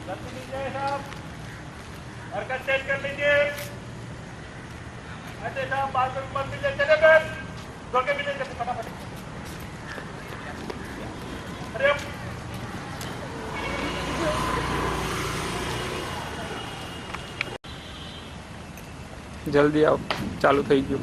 जल्दी लीजिए साहब, हरकत चेक कर लीजिए। अजय साहब बात मत लीजिए, चले गए धोखे भी नहीं फटाफट। अरे जल्दी आओ, चालू થઈ ગયું।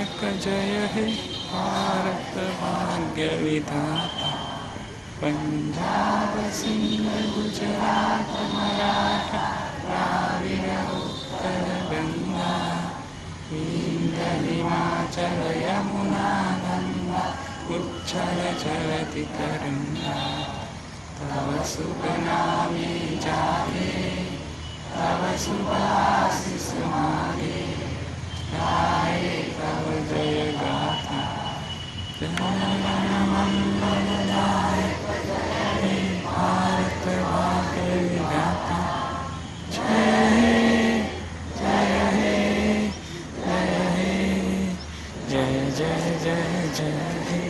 एक जय हे भारत भाग्य विधाता, पंजाब सिंध गुजरात मराठा द्राविड उत्कल गंगा, विंध्य हिमाचल यमुना गंगा, उच्छल जलति तरंगा। तव शुभ नामे जागे, तव शुभ आशीष मागे, गाये तव जय गाथा। जनगण मंगलदायक जय हे भारत भाग्य विधाता। जय हे जय हे जय हे जय जय जय जय हे।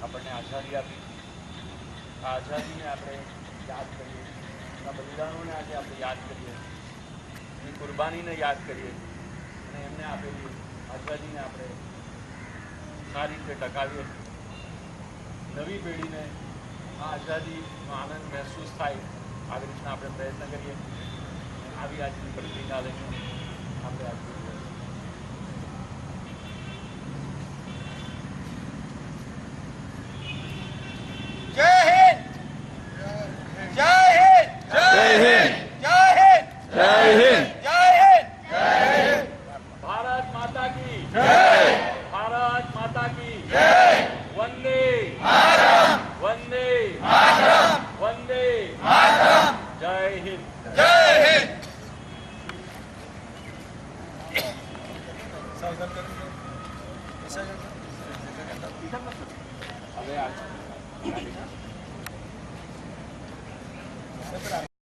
આપણને આઝાદી આપી, આ આઝાદીને આપણે યાદ કરીએ, આ બલિદાનોને આજે આપણે યાદ કરીએ, એની કુરબાનીને યાદ કરીએ અને એમને આપેલી આઝાદીને આપણે સારી રીતે ટકાવીએ, નવી પેઢીને આ આઝાદીનો આનંદ મહેસૂસ થાય આવી રીતના આપણે પ્રયત્ન કરીએ। આવી આજની પત્રિકા લઈને આપણે આજે